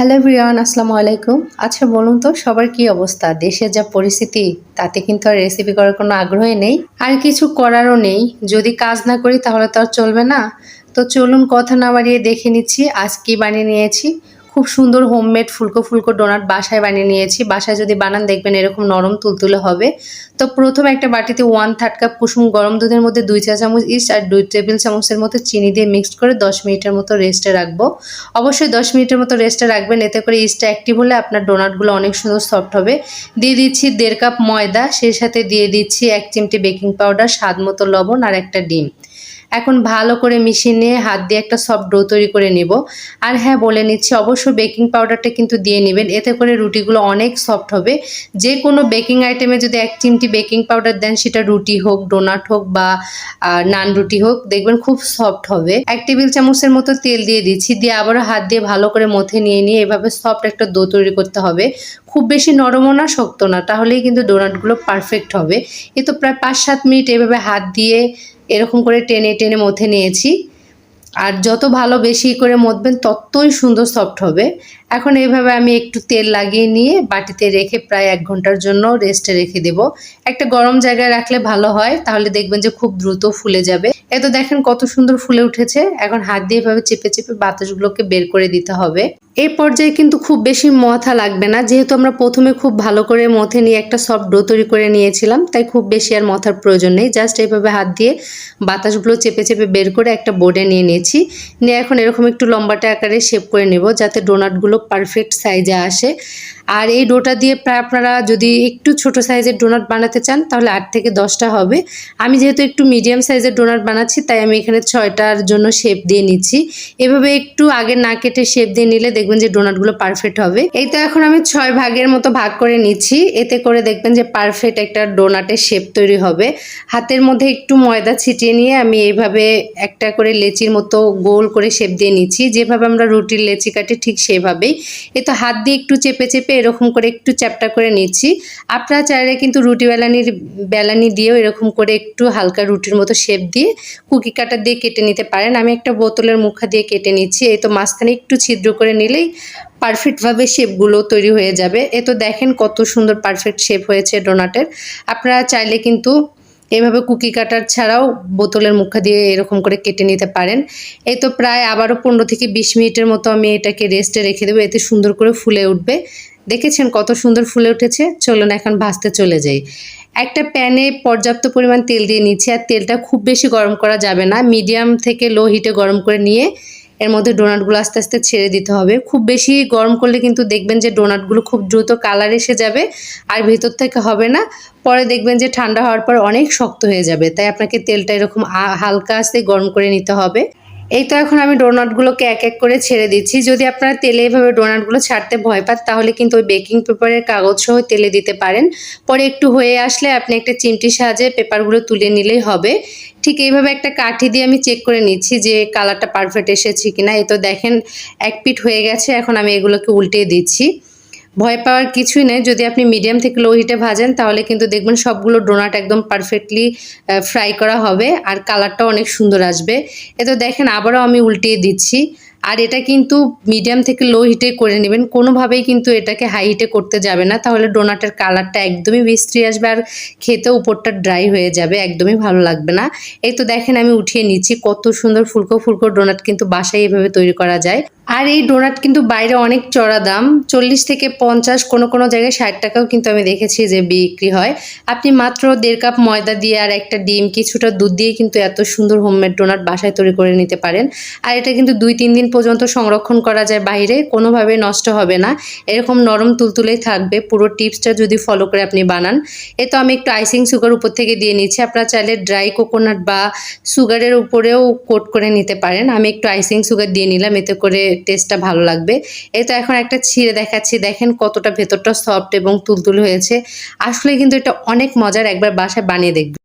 Hello everyone, আসসালামু আলাইকুম। আচ্ছা বলুন তো সবার কি অবস্থা? দেশের যা পরিস্থিতি তাতে কিন্তু আর রেসিপি করার কোনো আগ্রহই নেই, আর কিছু করারও নেই। যদি কাজ না করি তাহলে তো আর চলবে না। তো চলুন কথা না বাড়িয়ে দেখে নিচ্ছি আজ কি বানিয়ে নিয়েছি। খুব সুন্দর হোমমেড ফুলকো ফুলকো ডোনাট বাসায় বানিয়ে নিয়েছি। বাসায় যদি বানান দেখবেন এরকম নরম তুলতুলে হবে। তো প্রথমে একটা বাটিতে 1/3 কাপ কুসুম গরম দুধের মধ্যে 2 চা চামচ ইস্ট আর 2 টেবিল চামচের মতো চিনি দিয়ে মিক্সড করে 10 মিনিটের মতো রেস্টে রাখবো। অবশ্যই 10 মিনিটের মতো রেস্টে রাখবেন, এতে করে ইস্টটা অ্যাক্টিভ হলে আপনার ডোনাটগুলো অনেক সুন্দর সফট হবে। দিয়ে দিচ্ছি 1.5 কাপ ময়দা, সেই সাথে দিয়ে দিচ্ছি 1 চিমটি বেকিং পাউডার, স্বাদ মতো লবণ আর একটা ডিম। এখন ভালো করে মিশিয়ে নিয়ে হাত দিয়ে একটা সফট ডো তৈরি করে নেব। আর হ্যাঁ, বলে নিচ্ছি অবশ্যই বেকিং পাউডারটা কিন্তু দিয়ে নেবেন, এতে করে রুটিগুলো অনেক সফট হবে। যে কোনো বেকিং আইটেমে যদি 1 চিমটি বেকিং পাউডার দেন, সেটা রুটি হোক, ডোনাট হোক বা নান রুটি হোক, দেখবেন খুব সফট হবে। 1 টেবিল চামচের মতো তেল দিয়ে দিচ্ছি, দিয়ে আবারও হাত দিয়ে ভালো করে মথে নিয়ে এভাবে সফট একটা ডো তৈরি করতে হবে। খুব বেশি নরমও না শক্ত না, তাহলেই কিন্তু ডোনাটগুলো পারফেক্ট হবে। এ তো প্রায় 5-7 মিনিট এভাবে হাত দিয়ে এরকম করে টেনে টেনে মথে নিয়েছি। আর যত ভালো বেশি করে মথবেন ততই সুন্দর সফট হবে। এখন এইভাবে আমি একটু তেল লাগিয়ে নিয়ে বাটিতে রেখে প্রায় 1 ঘন্টার জন্য রেস্টে রেখে দেব। একটা গরম জায়গায় রাখলে ভালো হয়, তাহলে দেখবেন যে খুব দ্রুত ফুলে যাবে। এ তো দেখেন কত সুন্দর ফুলে উঠেছে। এখন হাত দিয়ে এভাবে চেপে চেপে বাতাসগুলোকে বের করে দিতে হবে। এই পর্যায়ে কিন্তু খুব বেশি মথা লাগবে না, যেহেতু আমরা প্রথমে খুব ভালো করে মথে নিয়ে একটা সফট ডো তৈরি করে নিয়েছিলাম, তাই খুব বেশি আর মথার প্রয়োজন নেই। জাস্ট এইভাবে হাত দিয়ে বাতাসগুলো চেপে চেপে বের করে একটা বোর্ডে নিয়ে নিয়েছি। নিয়ে এখন এরকম একটু লম্বাটে আকারে শেপ করে নেব, যাতে ডোনাটগুলো পারফেক্ট সাইজে আসে। আর এই ডোটা দিয়ে প্রায় আপনারা যদি একটু ছোট সাইজের ডোনাট বানাতে চান তাহলে 8 থেকে 10টা হবে। আমি যেহেতু একটু মিডিয়াম সাইজের ডোনাট বানাচ্ছি, তাই আমি এখানে 6টার জন্য শেপ দিয়ে নিচ্ছি। এভাবে একটু আগে না কেটে শেপ দিয়ে নিলে দেখবেন যে ডোনাটগুলো পারফেক্ট হবে। এই তো এখন আমি 6 ভাগের মতো ভাগ করে নিচ্ছি, এতে করে দেখবেন যে পারফেক্ট একটা ডোনাটের শেপ তৈরি হবে। হাতের মধ্যে একটু ময়দা ছিটিয়ে নিয়ে আমি এইভাবে একটা করে লেচির মতো গোল করে শেপ দিয়ে নিচ্ছি, যেভাবে আমরা রুটির লেচি কাটি ঠিক সেভাবেই। এ তো হাত দিয়ে একটু চেপে চেপে এরকম করে একটু চ্যাপটা করে নিচ্ছি। আপনারা চাইলে কিন্তু রুটি বেলানি দিয়েও এরকম করে একটু হালকা রুটির মতো শেপ দিয়ে কুকি কাটার দিয়ে কেটে নিতে পারেন। আমি একটা বোতলের মুখা দিয়ে কেটে নিচ্ছি। এই তো মাঝখানে একটু ছিদ্র করে নিলেই পারফেক্টভাবে শেপগুলো তৈরি হয়ে যাবে। এ তো দেখেন কত সুন্দর পারফেক্ট শেপ হয়েছে ডোনাটের। আপনারা চাইলে কিন্তু এভাবে কুকি কাটার ছাড়াও বোতলের মুখা দিয়ে এরকম করে কেটে নিতে পারেন। এই তো প্রায় আবারও 15 থেকে 20 মিনিটের মতো আমি এটাকে রেস্টে রেখে দেবো, এতে সুন্দর করে ফুলে উঠবে। দেখেছেন কত সুন্দর ফুলে উঠেছে। চলুন এখন ভাজতে চলে যাই। একটা প্যানে পর্যাপ্ত পরিমাণ তেল দিয়ে নিচ্ছি, আর তেলটা খুব বেশি গরম করা যাবে না, মিডিয়াম থেকে লো হিটে গরম করে নিয়ে এর মধ্যে ডোনাটগুলো আস্তে আস্তে ছেড়ে দিতে হবে। খুব বেশি গরম করলে কিন্তু দেখবেন যে ডোনাটগুলো খুব দ্রুত কালার এসে যাবে আর ভেতর থেকে হবে না। পরে দেখবেন যে ঠান্ডা হওয়ার পর অনেক শক্ত হয়ে যাবে, তাই আপনাকে তেলটা এরকম হালকা আস্তে গরম করে নিতে হবে। এই তো এখন আমি ডোনাটগুলোকে এক এক করে ছেড়ে দিচ্ছি। যদি আপনারা তেলে এভাবে ডোনাটগুলো ছাড়তে ভয় পান, তাহলে কিন্তু ওই বেকিং পেপারের কাগজ সহ তেলে দিতে পারেন। পরে একটু হয়ে আসলে আপনি একটা চিমটির সাহায্যে পেপারগুলো তুলে নিলেই হবে। ঠিক এইভাবে একটা কাঠি দিয়ে আমি চেক করে নিচ্ছি যে কালারটা পারফেক্ট এসেছে কিনা। এই তো দেখেন এক পিঠ হয়ে গেছে। এখন আমি এগুলোকে উল্টে দিচ্ছি। ভয় পাওয়ার কিছুই নেই, যদি আপনি মিডিয়াম থেকে লো হিটে ভাজেন তাহলে কিন্তু দেখবেন সবগুলো ডোনাট একদম পারফেক্টলি ফ্রাই করা হবে আর কালারটাও অনেক সুন্দর আসবে। এ তো দেখেন আবারও আমি উল্টিয়ে দিচ্ছি। আর এটা কিন্তু মিডিয়াম থেকে লো হিটে করে নেবেন, কোনোভাবেই কিন্তু এটাকে হাই হিটে করতে যাবে না, তাহলে ডোনাটের কালারটা একদমই বিশ্রী আসবে আর খেতে উপরটা ড্রাই হয়ে যাবে, একদমই ভালো লাগবে না। এই তো দেখেন আমি উঠিয়ে নিচ্ছি। কত সুন্দর ফুলকো ফুলকো ডোনাট কিন্তু বাসায় এভাবে তৈরি করা যায়। আর এই ডোনাট কিন্তু বাইরে অনেক চড়া দাম, 40 থেকে 50, কোনো জায়গায় 60 টাকাও কিন্তু আমি দেখেছি যে বিক্রি হয়। আপনি মাত্র 1.5 কাপ ময়দা দিয়ে আর একটা ডিম, কিছুটা দুধ দিয়ে কিন্তু এত সুন্দর হোমমেড ডোনাট বাসায় তৈরি করে নিতে পারেন। আর এটা কিন্তু 2-3 দিন পর্যন্ত সংরক্ষণ করা যায় বাইরে, কোনোভাবে নষ্ট হবে না, এরকম নরম তুলতুলেই থাকবে। পুরো টিপসটা যদি ফলো করে আপনি বানান। এ তো আমি একটু আইসিং সুগার উপর থেকে দিয়ে নিচ্ছি। আপনারা চাইলে ড্রাই কোকোনাট বা সুগারের উপরেও কোট করে নিতে পারেন। আমি একটু আইসিং সুগার দিয়ে নিলাম, এতে করে টেস্টটা ভালো লাগবে। এই তো এখন একটা ছিঁড়ে দেখাচ্ছি, দেখেন কতটা ভেতরটা সফট এবং তুলতুলে হয়েছে। আসলে কিন্তু এটা অনেক মজার, একবার বাসায় বানিয়ে দেখবেন।